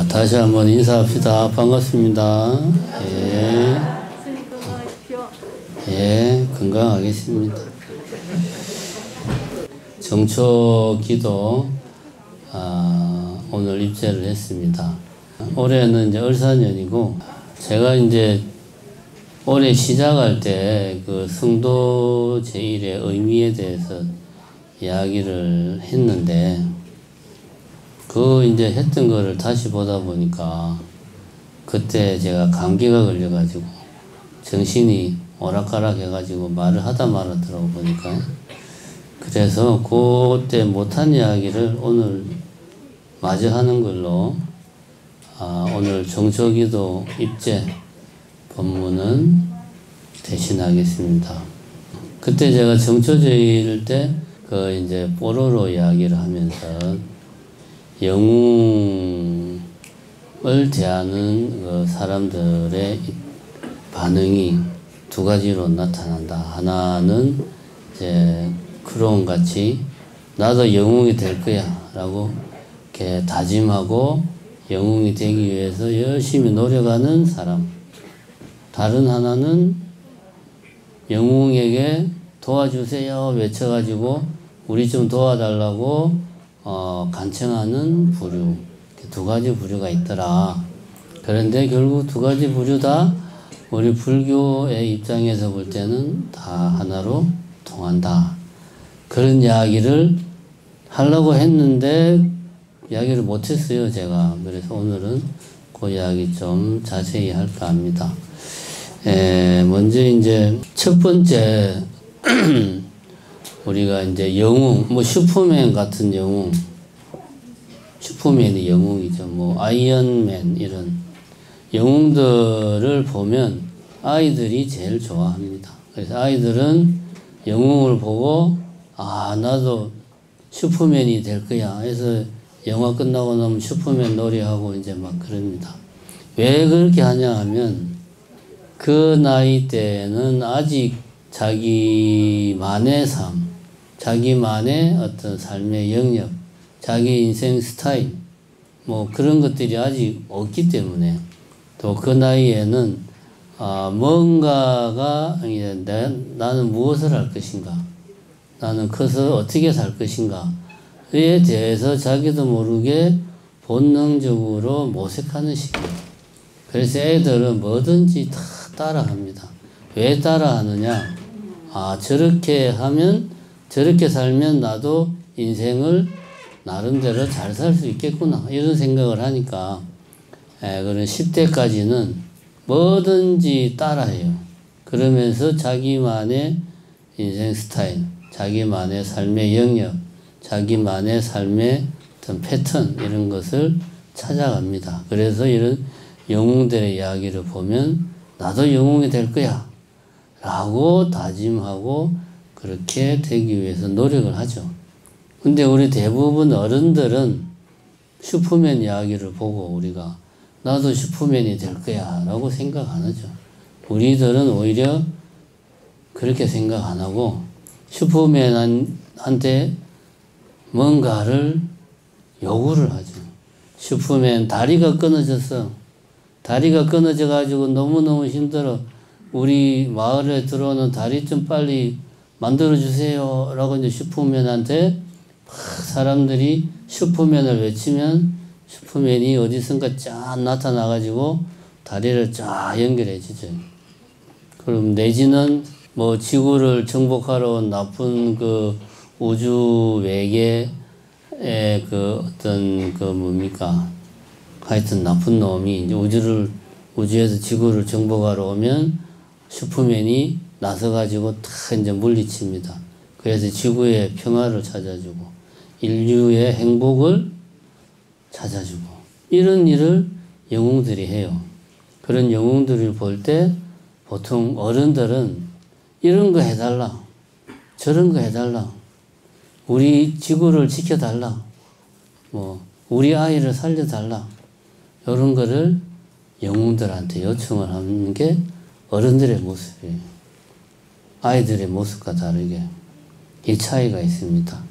다시 한번 인사합시다. 반갑습니다. 예. 예, 건강하겠습니다. 정초 기도, 오늘 입제를 했습니다. 올해는 이제 을사년이고, 제가 이제 올해 시작할 때 그 성도 제일의 의미에 대해서 이야기를 했는데, 이제 했던 거를 다시 보다 보니까 그때 제가 감기가 걸려가지고 정신이 오락가락 해가지고 말을 하다 말았더라고 보니까. 그래서 그때 못한 이야기를 오늘 마저 하는 걸로 오늘 정초기도 입제 법문은 대신하겠습니다. 그때 제가 정초제일 때 이제 뽀로로 이야기를 하면서 영웅을 대하는 사람들의 반응이 두 가지로 나타난다. 하나는 이제 크로운같이 나도 영웅이 될 거야 라고 이렇게 다짐하고 영웅이 되기 위해서 열심히 노력하는 사람. 다른 하나는 영웅에게 도와주세요 외쳐가지고 우리 좀 도와달라고 간청하는 부류. 두 가지 부류가 있더라. 그런데 결국 두 가지 부류 다 우리 불교의 입장에서 볼 때는 다 하나로 통한다. 그런 이야기를 하려고 했는데 이야기를 못했어요, 제가. 그래서 오늘은 그 이야기 좀 자세히 할까 합니다. 먼저 이제 첫 번째 우리가 이제 영웅, 슈퍼맨 같은 영웅, 슈퍼맨이 영웅이죠. 아이언맨 이런 영웅들을 보면 아이들이 제일 좋아합니다. 그래서 아이들은 영웅을 보고 나도 슈퍼맨이 될 거야. 해서 영화 끝나고 나면 슈퍼맨 놀이하고 이제 막 그럽니다. 왜 그렇게 하냐 하면 그 나이 때는 아직 자기만의 삶, 자기만의 어떤 삶의 영역, 자기 인생 스타일, 그런 것들이 아직 없기 때문에 또 그 나이에는 뭔가가 나는 무엇을 할 것인가, 나는 커서 어떻게 살 것인가에 대해서 자기도 모르게 본능적으로 모색하는 시기예요. 그래서 애들은 뭐든지 다 따라합니다. 왜 따라하느냐? 저렇게 하면, 저렇게 살면 나도 인생을 나름대로 잘 살 수 있겠구나. 이런 생각을 하니까, 그런 10대까지는 뭐든지 따라해요. 그러면서 자기만의 인생 스타일, 자기만의 삶의 영역, 자기만의 삶의 어떤 패턴, 이런 것을 찾아갑니다. 그래서 이런 영웅들의 이야기를 보면 나도 영웅이 될 거야 라고 다짐하고 그렇게 되기 위해서 노력을 하죠. 근데 우리 대부분 어른들은 슈퍼맨 이야기를 보고 우리가 나도 슈퍼맨이 될 거야 라고 생각 안 하죠. 우리들은 오히려 그렇게 생각 안 하고 슈퍼맨한테 뭔가를 요구를 하죠. 슈퍼맨 다리가 끊어졌어. 다리가 끊어져가지고 너무너무 힘들어. 우리 마을에 들어오는 다리 좀 빨리 만들어주세요 라고 이제 슈퍼맨한테 사람들이 슈퍼맨을 외치면 슈퍼맨이 어디선가 쫙 나타나가지고 다리를 쫙 연결해 주죠. 그럼 내지는 지구를 정복하러 온 나쁜 우주 외계의 하여튼 나쁜 놈이 이제 우주에서 지구를 정복하러 오면 슈퍼맨이 나서가지고 탁 이제 물리칩니다. 그래서 지구의 평화를 찾아주고 인류의 행복을 찾아주고 이런 일을 영웅들이 해요. 그런 영웅들을 볼 때 보통 어른들은 이런 거 해달라, 저런 거 해달라, 우리 지구를 지켜달라, 우리 아이를 살려달라, 이런 거를 영웅들한테 요청을 하는 게 어른들의 모습이에요. 아이들의 모습과 다르게 이 차이가 있습니다.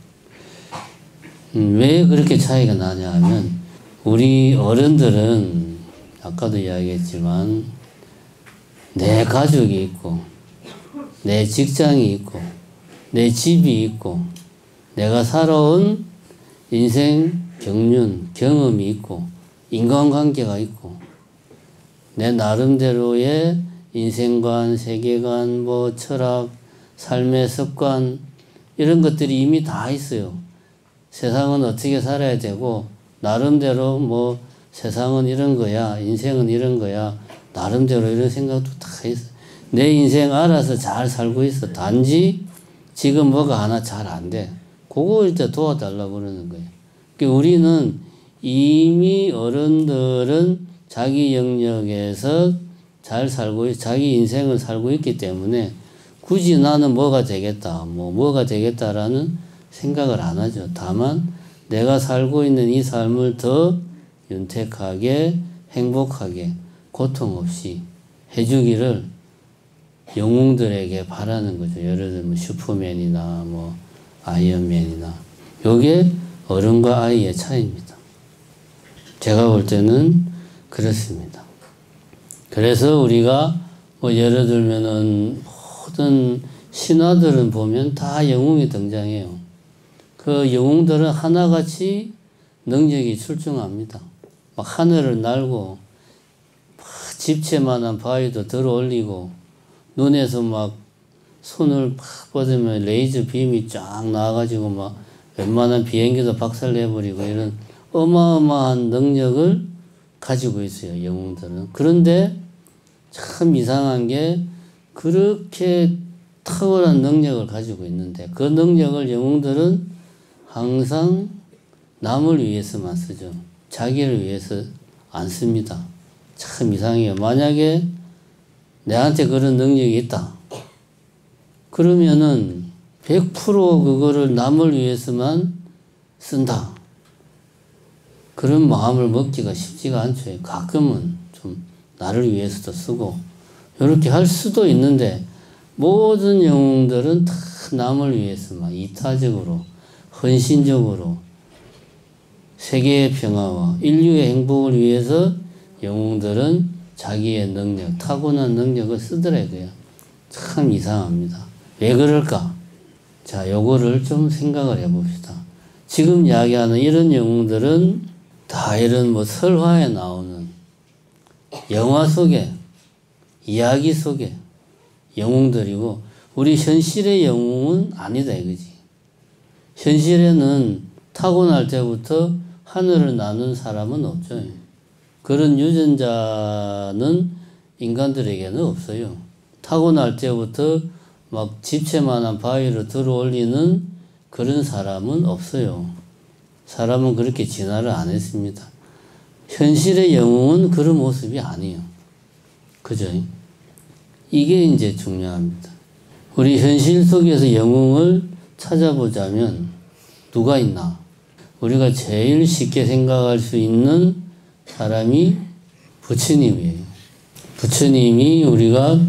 왜 그렇게 차이가 나냐 하면 우리 어른들은 아까도 이야기했지만 내 가족이 있고 내 직장이 있고 내 집이 있고 내가 살아온 인생 경륜, 경험이 있고 인간관계가 있고 내 나름대로의 인생관, 세계관, 뭐 철학, 삶의 습관 이런 것들이 이미 다 있어요. 세상은 어떻게 살아야 되고 나름대로 뭐 세상은 이런 거야, 인생은 이런 거야, 나름대로 이런 생각도 다 있어. 내 인생 알아서 잘 살고 있어. 단지 지금 뭐가 하나 잘 안 돼. 그거 일단 도와달라고 그러는 거예요. 그러니까 우리는 이미 어른들은 자기 영역에서 잘 살고, 자기 인생을 살고 있기 때문에 굳이 나는 뭐가 되겠다, 뭐가 되겠다라는 생각을 안 하죠. 다만 내가 살고 있는 이 삶을 더 윤택하게, 행복하게, 고통 없이 해주기를 영웅들에게 바라는 거죠. 예를 들면 슈퍼맨이나 뭐 아이언맨이나. 요게 어른과 아이의 차이입니다. 제가 볼 때는 그렇습니다. 그래서 우리가 뭐 예를 들면은 모든 신화들은 보면 다 영웅이 등장해요. 그 영웅들은 하나같이 능력이 출중합니다. 막 하늘을 날고 막 집채만한 바위도 들어 올리고 눈에서 막 손을 팍 뻗으면 레이저 빔이 쫙 나와가지고 막 웬만한 비행기도 박살내버리고 이런 어마어마한 능력을 가지고 있어요, 영웅들은. 그런데 참 이상한 게 그렇게 탁월한 능력을 가지고 있는데 그 능력을 영웅들은 항상 남을 위해서만 쓰죠. 자기를 위해서 안 씁니다. 참 이상해요. 만약에 내한테 그런 능력이 있다. 그러면은 100% 그거를 남을 위해서만 쓴다. 그런 마음을 먹기가 쉽지가 않죠. 가끔은 좀 나를 위해서도 쓰고 이렇게 할 수도 있는데 모든 영웅들은 다 남을 위해서만 이타적으로 헌신적으로 세계의 평화와 인류의 행복을 위해서 영웅들은 자기의 능력, 타고난 능력을 쓰더라고요. 참 이상합니다. 왜 그럴까? 자, 요거를 좀 생각을 해봅시다. 지금 이야기하는 이런 영웅들은 다 이런 뭐 설화에 나오는 영화 속에, 이야기 속에 영웅들이고 우리 현실의 영웅은 아니다 이거지. 현실에는 타고날 때부터 하늘을 나눈 사람은 없죠. 그런 유전자는 인간들에게는 없어요. 타고날 때부터 막 집채만한 바위를 들어 올리는 그런 사람은 없어요. 사람은 그렇게 진화를 안 했습니다. 현실의 영웅은 그런 모습이 아니에요. 그죠? 이게 이제 중요합니다. 우리 현실 속에서 영웅을 찾아보자면 누가 있나? 우리가 제일 쉽게 생각할 수 있는 사람이 부처님이에요. 부처님이 우리가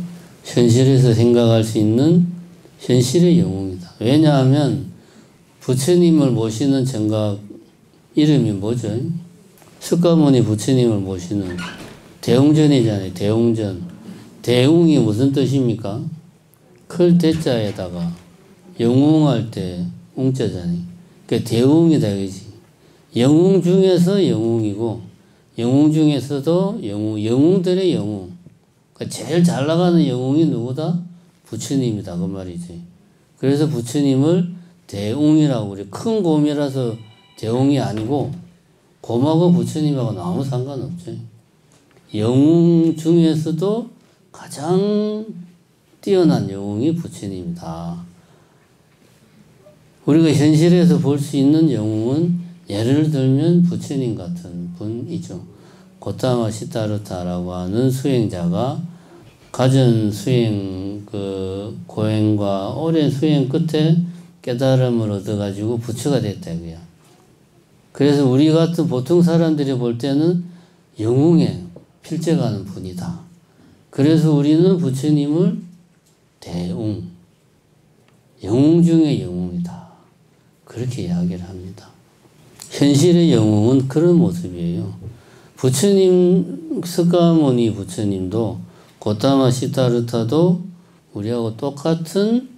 현실에서 생각할 수 있는 현실의 영웅이다. 왜냐하면 부처님을 모시는 정각 이름이 뭐죠? 석가모니 부처님을 모시는 대웅전이잖아요. 대웅전. 대웅이 무슨 뜻입니까? 클 대자에다가 영웅할 때 웅자잖아요. 그러니까 대웅이다 이거지. 영웅 중에서 영웅이고 영웅 중에서도 영웅들의 영웅. 그러니까 제일 잘 나가는 영웅이 누구다? 부처님이다 그 말이지. 그래서 부처님을 대웅이라고 그래. 큰 곰이라서 대웅이 아니고 곰하고 부처님하고는 아무 상관없죠. 영웅 중에서도 가장 뛰어난 영웅이 부처님이다. 우리가 현실에서 볼 수 있는 영웅은 예를 들면 부처님 같은 분이죠. 고타마 시타르타라고 하는 수행자가 가전 수행 고행과 오랜 수행 끝에 깨달음을 얻어가지고 부처가 됐다고요. 그래서 우리 같은 보통 사람들이 볼 때는 영웅에 필적하는 분이다. 그래서 우리는 부처님을 대웅, 영웅 중의 영웅이다. 그렇게 이야기를 합니다. 현실의 영웅은 그런 모습이에요. 부처님, 석가모니 부처님도 고타마 시타르타도 우리하고 똑같은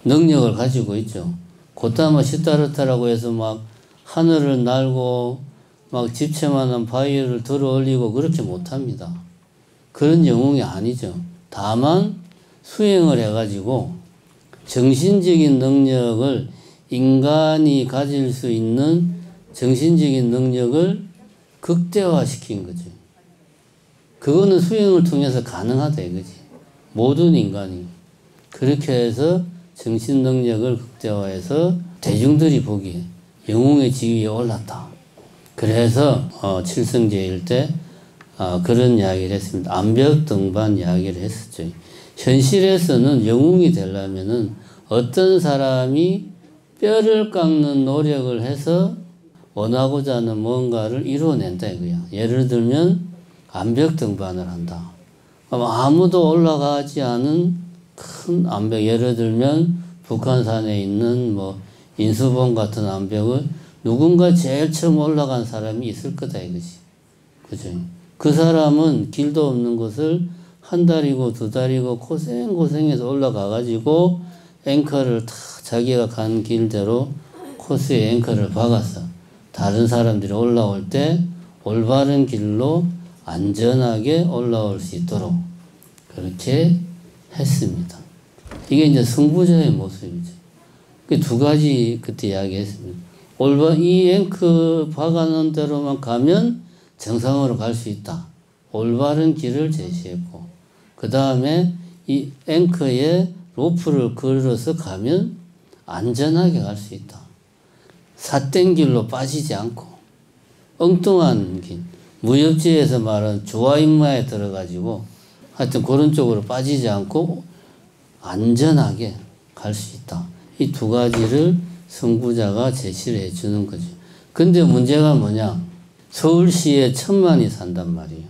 능력을 가지고 있죠. 고타마 시타르타라고 해서 막 하늘을 날고 막 집채만한 바위를 들어 올리고 그렇게 못합니다. 그런 영웅이 아니죠. 다만 수행을 해가지고 정신적인 능력을 인간이 가질 수 있는 정신적인 능력을 극대화시킨 거죠. 그거는 수행을 통해서 가능하다 이거지. 모든 인간이. 그렇게 해서 정신 능력을 극대화해서 대중들이 보기에 영웅의 지위에 올랐다. 그래서 칠성제일 때 그런 이야기를 했습니다. 암벽등반 이야기를 했었죠. 현실에서는 영웅이 되려면은 어떤 사람이 뼈를 깎는 노력을 해서 원하고자 하는 뭔가를 이루어낸다 이거야. 예를 들면 암벽등반을 한다. 아무도 올라가지 않은 큰 암벽, 예를 들면 북한산에 있는 뭐 인수봉 같은 암벽을 누군가 제일 처음 올라간 사람이 있을 거다 이거지. 그죠? 그 사람은 길도 없는 곳을 한 달이고 두 달이고 고생해서 올라가가지고 앵커를 다 자기가 간 길대로 코스에 앵커를 박았어. 다른 사람들이 올라올 때 올바른 길로 안전하게 올라올 수 있도록 그렇게 했습니다. 이게 이제 승부자의 모습이죠. 그 두 가지 그때 이야기했습니다. 이 앵커 박아놓은 대로만 가면 정상으로 갈 수 있다. 올바른 길을 제시했고, 그 다음에 이 앵커에 로프를 걸어서 가면 안전하게 갈 수 있다. 삿된 길로 빠지지 않고, 엉뚱한 길, 무협지에서 말하는 주화인마에 들어가지고, 하여튼 그런 쪽으로 빠지지 않고 안전하게 갈 수 있다. 이 두 가지를 선구자가 제시를 해주는 거죠. 근데 문제가 뭐냐? 서울시에 1000만이 산단 말이에요.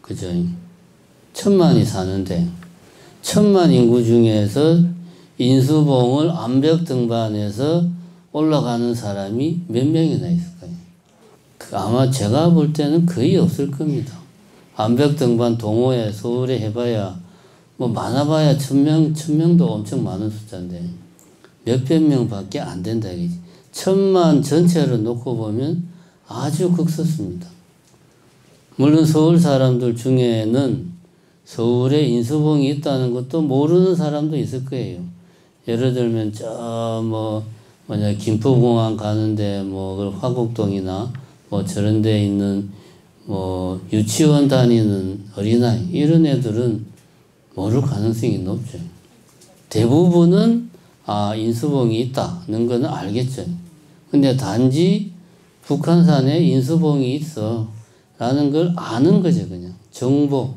그죠? 1000만이 사는데 1000만 인구 중에서 인수봉을 암벽 등반해서 올라가는 사람이 몇 명이나 있을까요? 아마 제가 볼 때는 거의 없을 겁니다. 암벽 등반 동호회 서울에 해봐야 뭐 많아봐야 1000명도 엄청 많은 숫자인데 몇백 명밖에 안 된다 이거지. 1000만 전체를 놓고 보면 아주 극소수입니다. 물론 서울 사람들 중에는 서울에 인수봉이 있다는 것도 모르는 사람도 있을 거예요. 예를 들면 김포공항 가는데 화곡동이나 저런 데 있는 유치원 다니는 어린아이 이런 애들은 모를 가능성이 높죠. 대부분은 인수봉이 있다는 거는 알겠죠. 근데 단지 북한산에 인수봉이 있어 라는 걸 아는 거죠. 그냥 정보,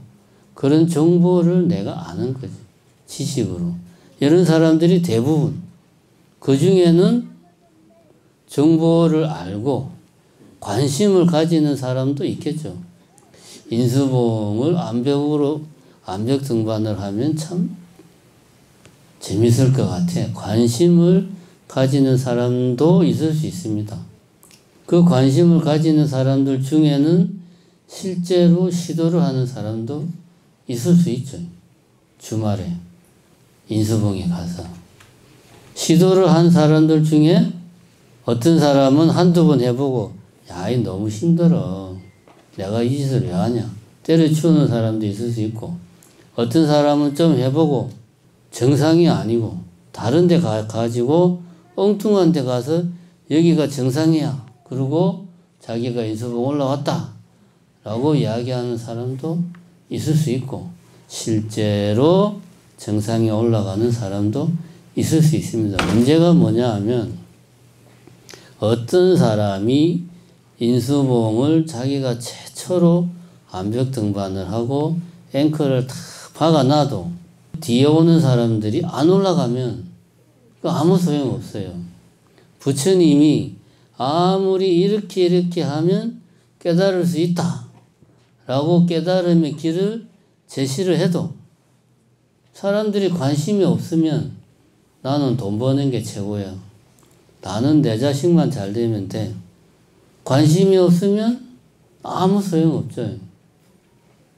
그런 정보를 내가 아는 거죠. 지식으로. 이런 사람들이 대부분, 그 중에는 정보를 알고 관심을 가지는 사람도 있겠죠. 인수봉을 암벽 등반을 하면 참 재밌을 것 같아. 관심을 가지는 사람도 있을 수 있습니다. 그 관심을 가지는 사람들 중에는 실제로 시도를 하는 사람도 있을 수 있죠. 주말에 인수봉에 가서. 시도를 한 사람들 중에 어떤 사람은 한두 번 해보고 이 너무 힘들어. 내가 이 짓을 왜 하냐. 때려치우는 사람도 있을 수 있고, 어떤 사람은 좀 해보고 정상이 아니고 다른 데 가지고 엉뚱한 데 가서 여기가 정상이야. 그리고 자기가 인수봉 올라왔다 라고 이야기하는 사람도 있을 수 있고, 실제로 정상에 올라가는 사람도 있을 수 있습니다. 문제가 뭐냐 하면 어떤 사람이 인수봉을 자기가 최초로 암벽 등반을 하고 앵커를 다 박아놔도 뒤에 오는 사람들이 안 올라가면 아무 소용없어요. 부처님이 아무리 이렇게 하면 깨달을 수 있다 라고 깨달음의 길을 제시를 해도 사람들이 관심이 없으면 나는 돈 버는 게 최고야. 나는 내 자식만 잘 되면 돼. 관심이 없으면 아무 소용없죠.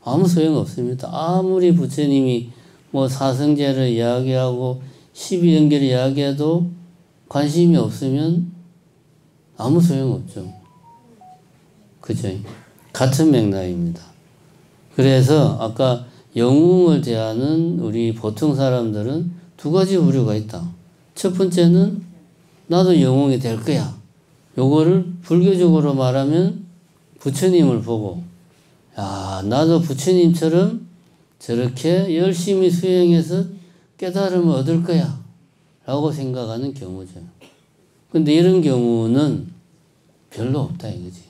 아무 소용없습니다. 아무리 부처님이 뭐 사성제를 이야기하고 12연계를 이야기해도 관심이 없으면 아무 소용없죠. 그죠? 같은 맥락입니다. 그래서 아까 영웅을 대하는 우리 보통 사람들은 두 가지 부류가 있다. 첫 번째는 나도 영웅이 될 거야. 요거를 불교적으로 말하면 부처님을 보고 야, 나도 부처님처럼 저렇게 열심히 수행해서 깨달음을 얻을 거야 라고 생각하는 경우죠. 근데 이런 경우는 별로 없다 이거지.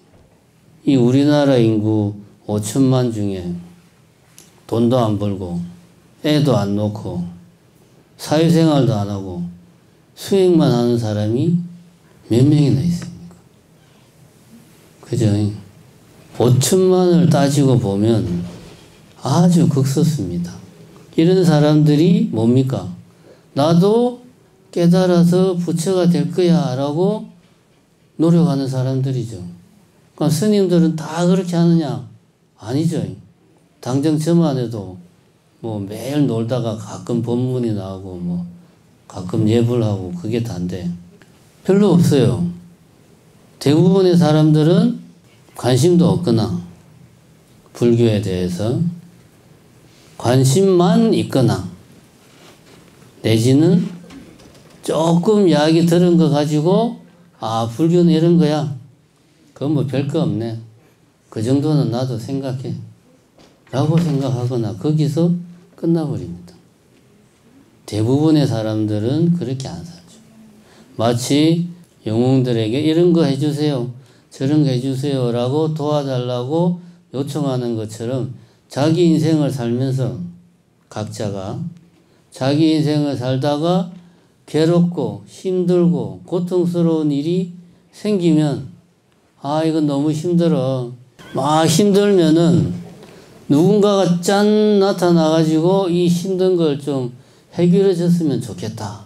이 우리나라 인구 5천만 중에 돈도 안 벌고 애도 안 놓고 사회생활도 안 하고 수행만 하는 사람이 몇 명이나 있습니까? 그죠? 5천만을 따지고 보면 아주 극소수입니다. 이런 사람들이 뭡니까? 나도 깨달아서 부처가 될 거야 라고 노력하는 사람들이죠. 그럼 스님들은 다 그렇게 하느냐? 아니죠. 당장 저만 해도 뭐 매일 놀다가 가끔 법문이 나오고 뭐 가끔 예불 하고 그게 다인데 별로 없어요. 대부분의 사람들은 관심도 없거나 불교에 대해서 관심만 있거나 내지는 조금 이야기 들은 거 가지고 아 불교는 이런 거야. 그건 뭐 별거 없네. 그 정도는 나도 생각해. 라고 생각하거나 거기서 끝나버립니다. 대부분의 사람들은 그렇게 안 살죠. 마치 영웅들에게 이런 거 해주세요. 저런 거 해주세요. 라고 도와달라고 요청하는 것처럼 자기 인생을 살면서 각자가 자기 인생을 살다가 괴롭고 힘들고 고통스러운 일이 생기면 아 이건 너무 힘들어. 막 힘들면은 누군가가 짠 나타나가지고 이 힘든 걸 좀 해결해 줬으면 좋겠다.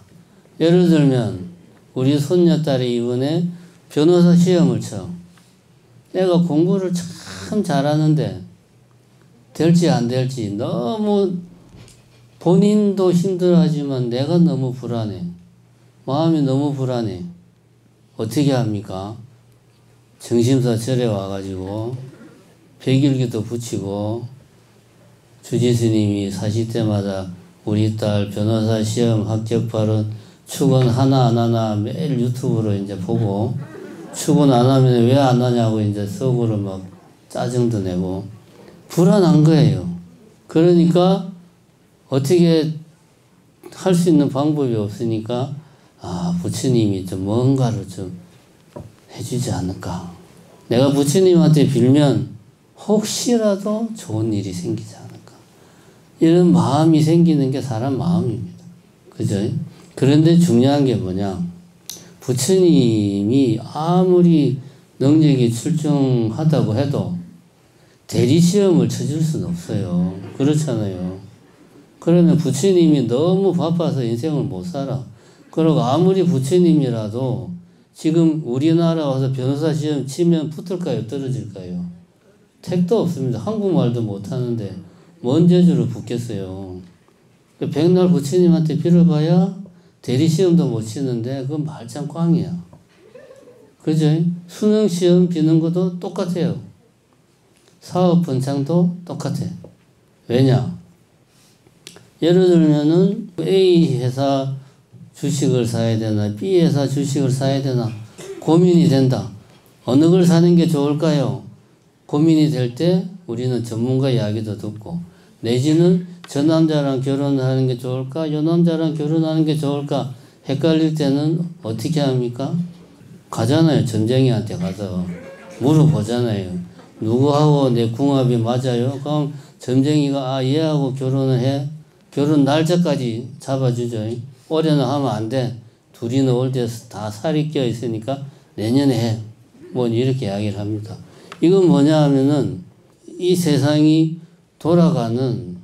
예를 들면 우리 손녀딸이 이번에 변호사 시험을 쳐. 애가 공부를 참 잘하는데 될지 안 될지 너무 본인도 힘들어하지만 내가 너무 불안해. 마음이 너무 불안해. 어떻게 합니까? 정심사 절에 와가지고 백일기도 붙이고 주지스님이 40대마다 우리 딸 변호사 시험 합격 발언 축원 하나 안 하나 매일 유튜브로 이제 보고 축원 안 하면 왜 안 하냐고 이제 속으로 막 짜증도 내고 불안한 거예요. 그러니까 어떻게 할 수 있는 방법이 없으니까 아 부처님이 좀 뭔가를 좀 해주지 않을까. 내가 부처님한테 빌면 혹시라도 좋은 일이 생기지 않을까. 이런 마음이 생기는 게 사람 마음입니다. 그죠? 그런데 중요한 게 뭐냐. 부처님이 아무리 능력이 출중하다고 해도 대리시험을 쳐줄 수는 없어요. 그렇잖아요. 그러면 부처님이 너무 바빠서 인생을 못 살아. 그리고 아무리 부처님이라도 지금 우리나라 와서 변호사 시험 치면 붙을까요? 떨어질까요? 택도 없습니다. 한국말도 못하는데 뭔 재주로 붙겠어요. 백날 부처님한테 빌어봐야 대리시험도 못 치는데 그건 말짱 꽝이야. 그죠? 수능시험 비는 것도 똑같아요. 사업번창도 똑같아. 왜냐? 예를 들면은 A 회사 주식을 사야 되나 B 회사 주식을 사야 되나 고민이 된다. 어느 걸 사는 게 좋을까요? 고민이 될 때 우리는 전문가 이야기도 듣고 내지는 저 남자랑 결혼하는 게 좋을까? 요 남자랑 결혼하는 게 좋을까? 헷갈릴 때는 어떻게 합니까? 가잖아요. 점쟁이한테 가서 물어보잖아요. 누구하고 내 궁합이 맞아요? 그럼 점쟁이가 아 얘하고 결혼을 해? 결혼 날짜까지 잡아주죠. 올해는 하면 안 돼. 둘이는 올 때 다 살이 껴 있으니까 내년에 해. 뭐 이렇게 이야기를 합니다. 이건 뭐냐 하면은 이 세상이 돌아가는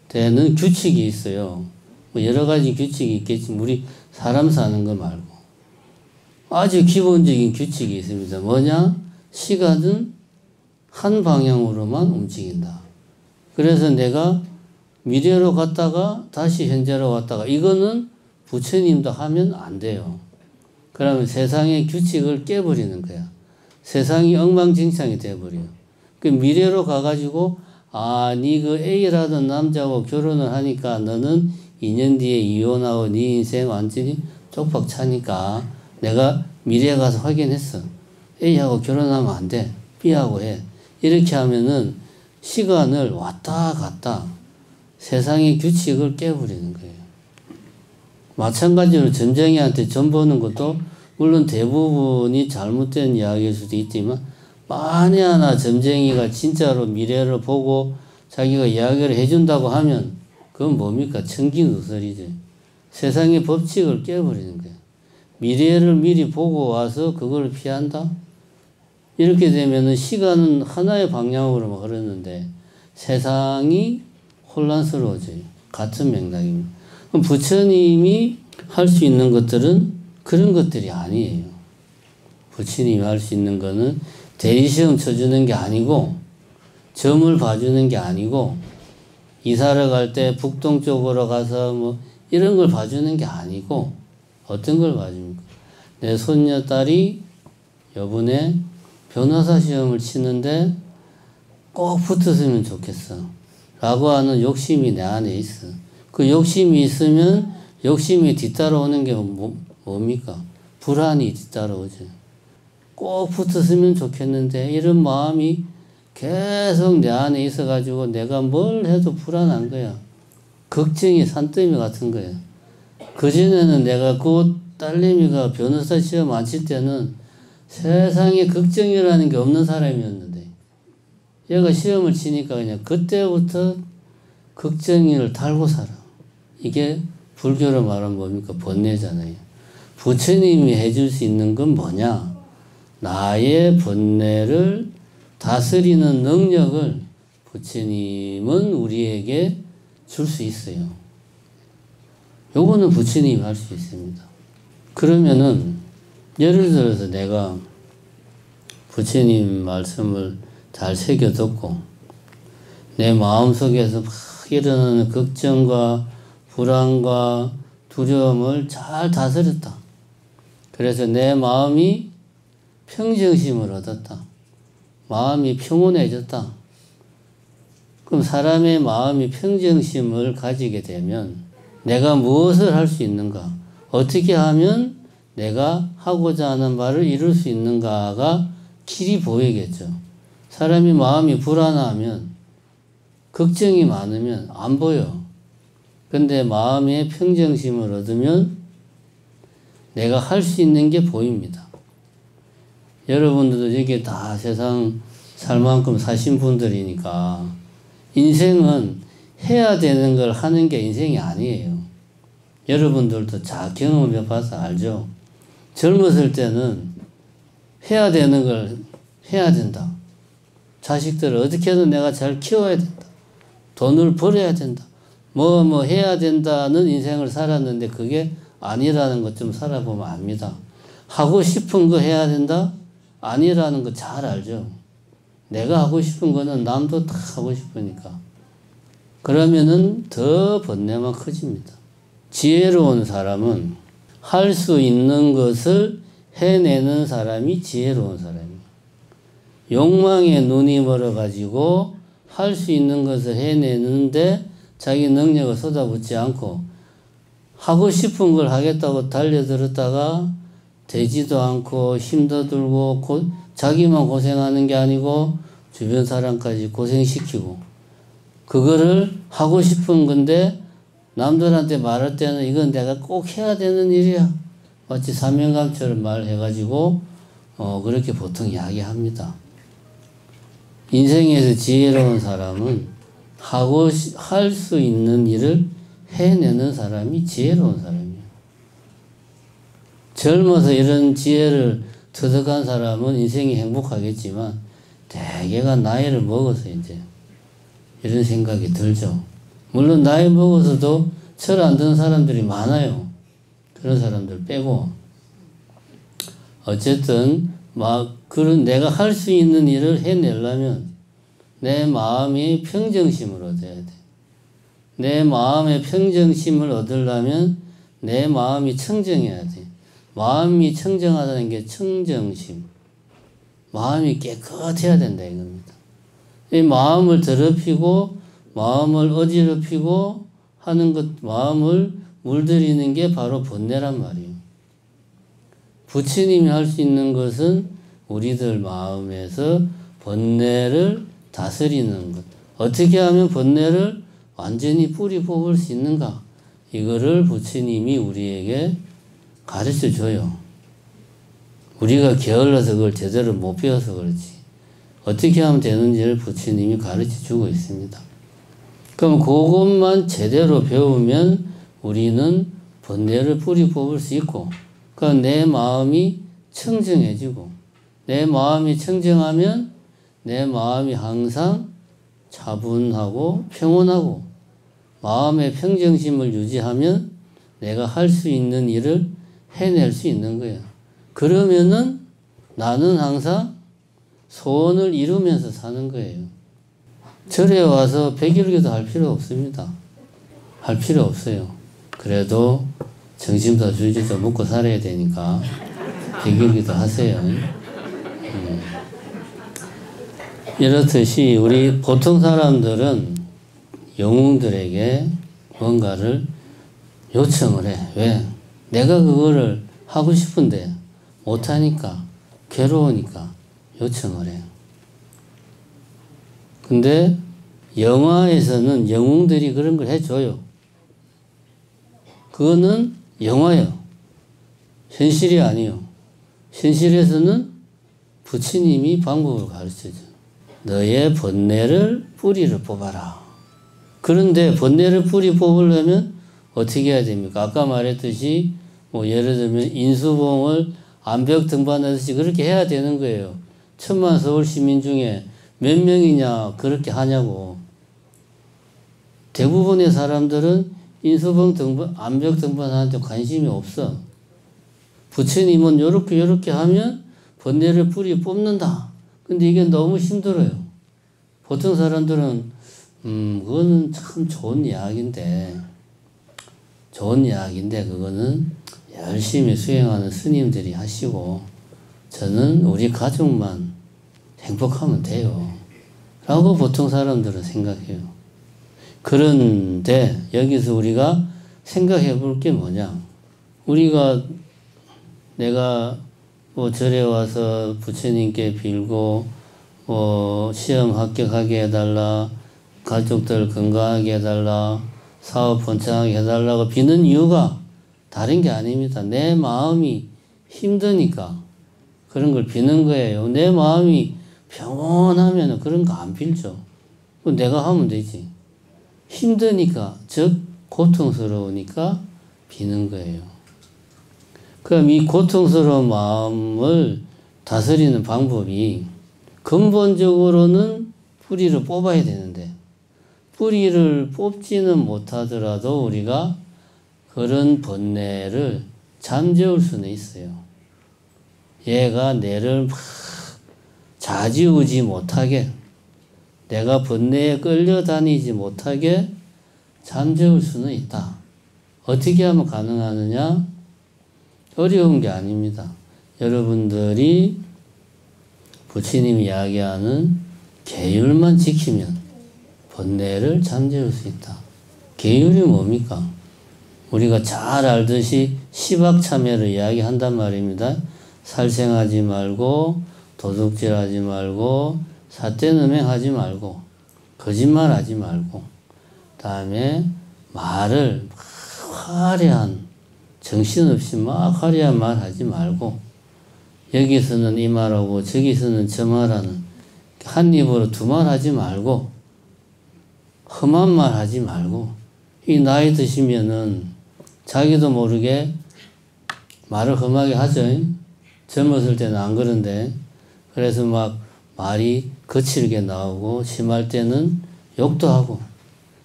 데는 규칙이 있어요. 뭐 여러 가지 규칙이 있겠지만 우리 사람 사는 거 말고 아주 기본적인 규칙이 있습니다. 뭐냐? 시간은 한 방향으로만 움직인다. 그래서 내가 미래로 갔다가 다시 현재로 왔다가 이거는 부처님도 하면 안 돼요. 그러면 세상의 규칙을 깨버리는 거야. 세상이 엉망진창이 돼버려요. 그 미래로 가가지고 니 그 A라는 남자하고 결혼을 하니까 너는 2년 뒤에 이혼하고 네 인생 완전히 쪽박 차니까 내가 미래에 가서 확인했어. A하고 결혼하면 안 돼. B하고 해. 이렇게 하면은 시간을 왔다 갔다 세상의 규칙을 깨버리는 거예요. 마찬가지로 점쟁이한테 점 보는 것도 물론 대부분이 잘못된 이야기일 수도 있지만 만에 하나 점쟁이가 진짜로 미래를 보고 자기가 이야기를 해준다고 하면 그건 뭡니까? 천기누설이지. 세상의 법칙을 깨버리는 거예요. 미래를 미리 보고 와서 그걸 피한다? 이렇게 되면은 시간은 하나의 방향으로만 흐르는데 세상이 혼란스러워져요. 같은 맥락입니다. 그럼 부처님이 할 수 있는 것들은 그런 것들이 아니에요. 부처님이 할 수 있는 거는 대리시험 쳐주는 게 아니고 점을 봐주는 게 아니고 이사를 갈 때 북동쪽으로 가서 뭐 이런 걸 봐주는 게 아니고 어떤 걸 봐줍니까? 내 손녀딸이 요번에 변호사 시험을 치는데 꼭 붙었으면 좋겠어 라고 하는 욕심이 내 안에 있어. 그 욕심이 있으면 욕심이 뒤따라오는 게 뭡니까? 불안이 뒤따라오죠. 꼭 붙었으면 좋겠는데 이런 마음이 계속 내 안에 있어가지고 내가 뭘 해도 불안한 거야. 걱정이 산더미 같은 거야. 그전에는 내가 그 딸내미가 변호사 시험 안 칠 때는 세상에 걱정이라는 게 없는 사람이었는데 얘가 시험을 치니까 그냥 그때부터 걱정을 달고 살아. 이게 불교로 말하면 뭡니까? 번뇌잖아요. 부처님이 해줄 수 있는 건 뭐냐? 나의 번뇌를 다스리는 능력을 부처님은 우리에게 줄 수 있어요. 요거는 부처님이 할 수 있습니다. 그러면은 예를 들어서 내가 부처님 말씀을 잘 새겨 듣고 내 마음속에서 막 일어나는 걱정과 불안과 두려움을 잘 다스렸다. 그래서 내 마음이 평정심을 얻었다. 마음이 평온해졌다. 그럼 사람의 마음이 평정심을 가지게 되면 내가 무엇을 할 수 있는가? 어떻게 하면 내가 하고자 하는 바를 이룰 수 있는가가 길이 보이겠죠. 사람이 마음이 불안하면 걱정이 많으면 안 보여. 근데 마음의 평정심을 얻으면 내가 할 수 있는 게 보입니다. 여러분들도 여기 다 세상 살 만큼 사신 분들이니까 인생은 해야 되는 걸 하는 게 인생이 아니에요. 여러분들도 자 경험을 해봐서 알죠. 젊었을 때는 해야 되는 걸 해야 된다. 자식들을 어떻게든 내가 잘 키워야 된다. 돈을 벌어야 된다. 뭐 해야 된다는 인생을 살았는데 그게 아니라는 것 좀 살아보면 압니다. 하고 싶은 거 해야 된다? 아니라는 거 잘 알죠. 내가 하고 싶은 거는 남도 다 하고 싶으니까. 그러면은 더 번뇌만 커집니다. 지혜로운 사람은 할 수 있는 것을 해내는 사람이 지혜로운 사람이에요. 욕망에 눈이 멀어가지고 할 수 있는 것을 해내는데 자기 능력을 쏟아붓지 않고 하고 싶은 걸 하겠다고 달려들었다가 되지도 않고 힘도 들고 자기만 고생하는 게 아니고 주변 사람까지 고생시키고 그거를 하고 싶은 건데 남들한테 말할 때는 이건 내가 꼭 해야 되는 일이야. 마치 사명감처럼 말해가지고 그렇게 보통 이야기합니다. 인생에서 지혜로운 사람은 할 수 있는 일을 해내는 사람이 지혜로운 사람이에요. 젊어서 이런 지혜를 터득한 사람은 인생이 행복하겠지만 대개가 나이를 먹어서 이제 이런 생각이 들죠. 물론 나이 먹어서도 철 안 드는 사람들이 많아요. 그런 사람들 빼고. 어쨌든 막 그런 내가 할 수 있는 일을 해내려면 내 마음이 평정심을 얻어야 돼. 내 마음의 평정심을 얻으려면 내 마음이 청정해야 돼. 마음이 청정하다는 게 청정심. 마음이 깨끗해야 된다 이겁니다. 이 마음을 더럽히고 마음을 어지럽히고 하는 것, 마음을 물들이는 게 바로 번뇌란 말이에요. 부처님이 할 수 있는 것은 우리들 마음에서 번뇌를 다스리는 것. 어떻게 하면 번뇌를 완전히 뿌리 뽑을 수 있는가? 이거를 부처님이 우리에게 가르쳐 줘요. 우리가 게을러서 그걸 제대로 못 배워서 그렇지. 어떻게 하면 되는지를 부처님이 가르쳐 주고 있습니다. 그럼 그것만 제대로 배우면 우리는 번뇌를 뿌리 뽑을 수 있고, 그러니까 내 마음이 청정해지고, 내 마음이 청정하면 내 마음이 항상 차분하고 평온하고, 마음의 평정심을 유지하면 내가 할 수 있는 일을 해낼 수 있는 거예요. 그러면은 나는 항상 소원을 이루면서 사는 거예요. 절에 와서 백일기도 할 필요 없습니다. 할 필요 없어요. 그래도 정신도 주지도 먹고 살아야 되니까 백일기도 하세요. 이렇듯이 우리 보통 사람들은 영웅들에게 뭔가를 요청을 해. 왜? 내가 그거를 하고 싶은데 못하니까, 괴로우니까 요청을 해요. 근데 영화에서는 영웅들이 그런 걸 해줘요. 그거는 영화예요. 현실이 아니에요. 현실에서는 부처님이 방법을 가르쳐줘요. 너의 번뇌를 뿌리를 뽑아라. 그런데 번뇌를 뿌리 뽑으려면 어떻게 해야 됩니까? 아까 말했듯이 뭐 예를 들면 인수봉을 암벽 등반하듯이 그렇게 해야 되는 거예요. 1000만 서울 시민 중에 몇 명이냐 그렇게 하냐고. 대부분의 사람들은 인수봉 등반, 암벽 등반하는데 관심이 없어. 부처님은 요렇게 하면 번뇌를 뿌리 뽑는다. 근데 이게 너무 힘들어요. 보통 사람들은 그거는 참 좋은 이야기인데 그거는 열심히 수행하는 스님들이 하시고 저는 우리 가족만 행복하면 돼요. 라고 보통 사람들은 생각해요. 그런데 여기서 우리가 생각해 볼 게 뭐냐. 내가 뭐 절에 와서 부처님께 빌고 시험 합격하게 해달라, 가족들 건강하게 해달라, 사업 번창하게 해달라고 비는 이유가 다른 게 아닙니다. 내 마음이 힘드니까 그런 걸 비는 거예요. 내 마음이 평온하면 그런 거 안 빌죠. 내가 하면 되지. 힘드니까, 즉 고통스러우니까 비는 거예요. 그럼 이 고통스러운 마음을 다스리는 방법이 근본적으로는 뿌리를 뽑아야 되는데 뿌리를 뽑지는 못하더라도 우리가 그런 번뇌를 잠재울 수는 있어요. 얘가 내를 막 좌지우지 못하게, 내가 번뇌에 끌려다니지 못하게 잠재울 수는 있다. 어떻게 하면 가능하느냐? 어려운 게 아닙니다. 여러분들이 부처님이 이야기하는 계율만 지키면 번뇌를 잠재울 수 있다. 계율이 뭡니까? 우리가 잘 알듯이 시박참회를 이야기한단 말입니다. 살생하지 말고, 도둑질하지 말고, 삿대능행하지 말고, 거짓말하지 말고, 다음에 말을 화려한, 정신없이 막 화려한 말 하지 말고, 여기서는 이 말하고 저기서는 저 말하는, 한 입으로 두 말 하지 말고, 험한 말 하지 말고, 이 나이 드시면은 자기도 모르게 말을 험하게 하죠. 젊었을 때는 안 그런데. 그래서 막 말이 거칠게 나오고, 심할 때는 욕도 하고,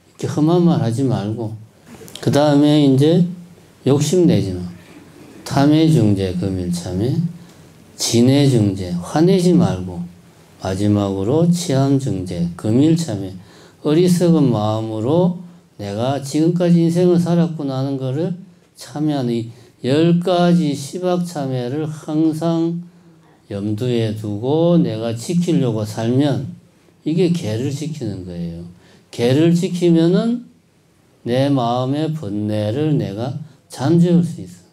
이렇게 험한 말 하지 말고, 그 다음에 이제 욕심내지 마. 탐해중재 금일참회, 진해증제, 화내지 말고, 마지막으로 치함증제, 금일참회, 어리석은 마음으로 내가 지금까지 인생을 살았구나 하는 것을 참여하는 이 10가지 시박참회를 항상 염두에 두고 내가 지키려고 살면 이게 계를 지키는 거예요. 계를 지키면은 내 마음의 번뇌를 내가 잠재울 수 있어.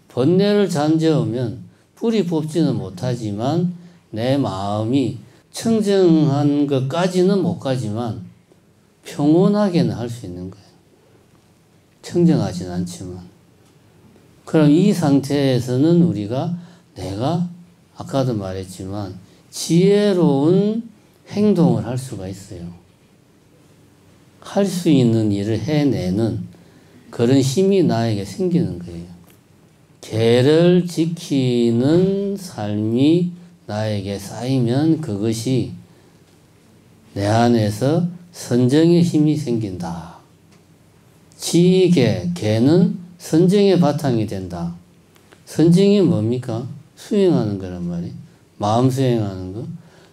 번뇌를 잠재우면 뿌리 뽑지는 못하지만 내 마음이 청정한 것까지는 못 가지만 평온하게는 할 수 있는 거예요. 청정하진 않지만. 그럼 이 상태에서는 우리가 내가 아까도 말했지만 지혜로운 행동을 할 수가 있어요. 할 수 있는 일을 해내는 그런 힘이 나에게 생기는 거예요. 계를 지키는 삶이 나에게 쌓이면 그것이 내 안에서 선정의 힘이 생긴다. 지계, 계는 선정의 바탕이 된다. 선정이 뭡니까? 수행하는 거란 말이에요. 마음 수행하는 거.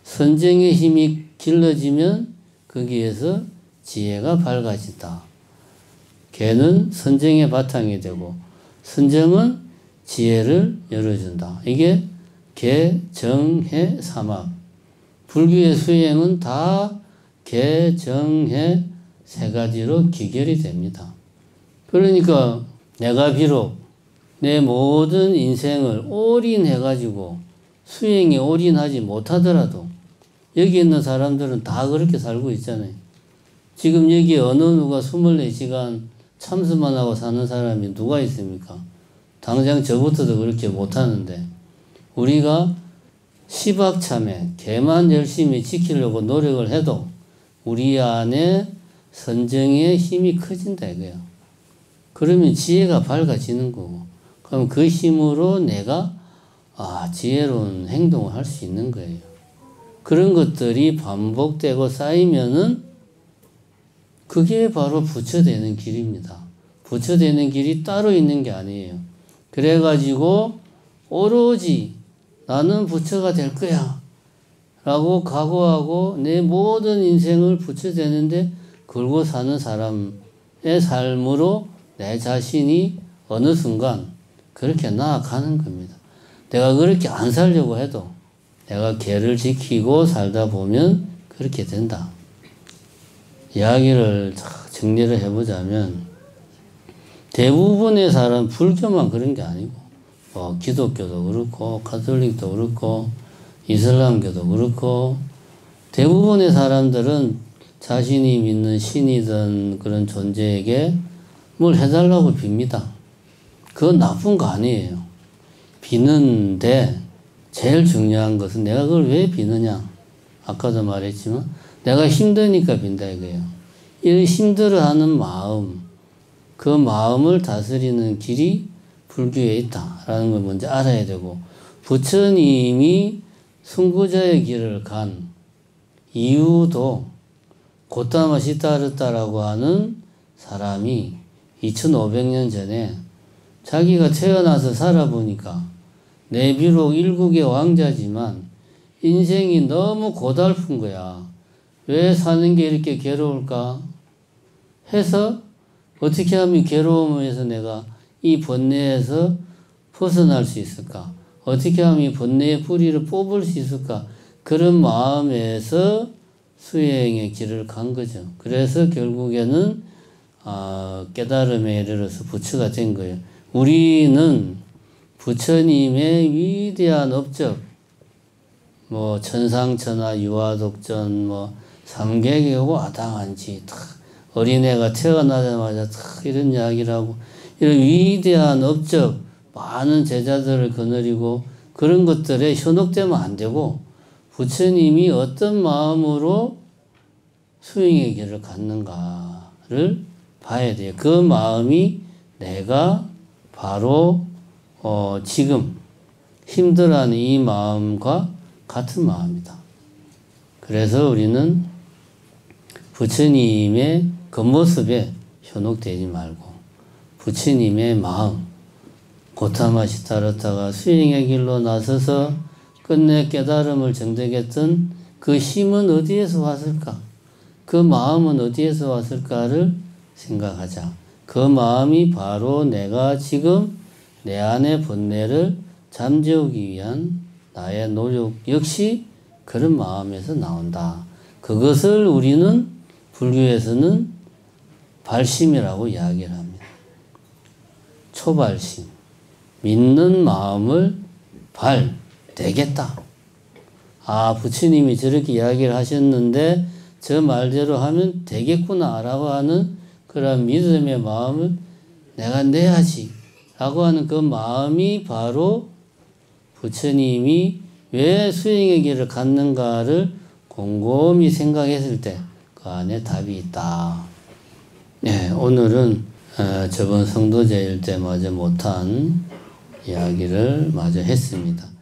선정의 힘이 길러지면 거기에서 지혜가 밝아진다. 계는 선정의 바탕이 되고 선정은 지혜를 열어준다. 이게 계, 정, 해, 사막. 불교의 수행은 다 계, 정, 해 세 가지로 기결이 됩니다. 그러니까 내가 비록 내 모든 인생을 올인해가지고 수행에 올인하지 못하더라도 여기 있는 사람들은 다 그렇게 살고 있잖아요. 지금 여기 어느 누가 24시간 참수만 하고 사는 사람이 누가 있습니까? 당장 저부터도 그렇게 못하는데 우리가 시박참회, 개만 열심히 지키려고 노력을 해도 우리 안에 선정의 힘이 커진다 이거예요. 그러면 지혜가 밝아지는 거고 그럼 그 힘으로 내가 지혜로운 행동을 할 수 있는 거예요. 그런 것들이 반복되고 쌓이면은 그게 바로 부처되는 길입니다. 부처되는 길이 따로 있는 게 아니에요. 그래가지고 오로지 나는 부처가 될 거야 라고 각오하고 내 모든 인생을 부처되는데 걸고 사는 사람의 삶으로 내 자신이 어느 순간 그렇게 나아가는 겁니다. 내가 그렇게 안 살려고 해도 내가 계를 지키고 살다 보면 그렇게 된다. 이야기를 정리를 해보자면 대부분의 사람, 불교만 그런 게 아니고 기독교도 그렇고 가톨릭도 그렇고 이슬람교도 그렇고 대부분의 사람들은 자신이 믿는 신이든 그런 존재에게 뭘 해달라고 빕니다. 그건 나쁜 거 아니에요. 비는데 제일 중요한 것은 내가 그걸 왜 비느냐. 아까도 말했지만 내가 힘드니까 빈다 이거예요. 이런 힘들어하는 마음, 그 마음을 다스리는 길이 불교에 있다라는 걸 먼저 알아야 되고 부처님이 순구자의 길을 간 이유도 고타마 시타르타라고 하는 사람이 2500년 전에 자기가 태어나서 살아보니까 내 비록 일국의 왕자지만 인생이 너무 고달픈 거야. 왜 사는 게 이렇게 괴로울까? 해서 어떻게 하면 괴로움에서 내가 이 번뇌에서 벗어날 수 있을까? 어떻게 하면 이 번뇌의 뿌리를 뽑을 수 있을까? 그런 마음에서 수행의 길을 간 거죠. 그래서 결국에는 깨달음에 이르러서 부처가 된 거예요. 우리는 부처님의 위대한 업적, 천상천하 유아독전, 삼계개고 아당한지, 어린애가 태어나자마자 이런 이야기를 하고, 이런 위대한 업적, 많은 제자들을 거느리고, 그런 것들에 현혹되면 안 되고, 부처님이 어떤 마음으로 수행의 길을 갖는가를 봐야 돼요. 그 마음이 내가 바로 지금 힘들어하는 이 마음과 같은 마음이다. 그래서 우리는 부처님의 겉모습에 현혹되지 말고 부처님의 마음, 고타마시타르타가 수행의 길로 나서서 끝내 깨달음을 정득했던 그 힘은 어디에서 왔을까? 그 마음은 어디에서 왔을까를 생각하자. 그 마음이 바로 내가 지금 내 안의 번뇌를 잠재우기 위한 나의 노력 역시 그런 마음에서 나온다. 그것을 우리는 불교에서는 발심이라고 이야기를 합니다. 초발심. 믿는 마음을 되겠다. 아, 부처님이 저렇게 이야기를 하셨는데 저 말대로 하면 되겠구나 라고 하는 그런 믿음의 마음을 내가 내야지 라고 하는 그 마음이 바로 부처님이 왜 수행의 길을 갖는가를 곰곰이 생각했을 때 그 안에 답이 있다. 네, 오늘은 저번 성도제일 때 마저 못한 이야기를 마저 했습니다.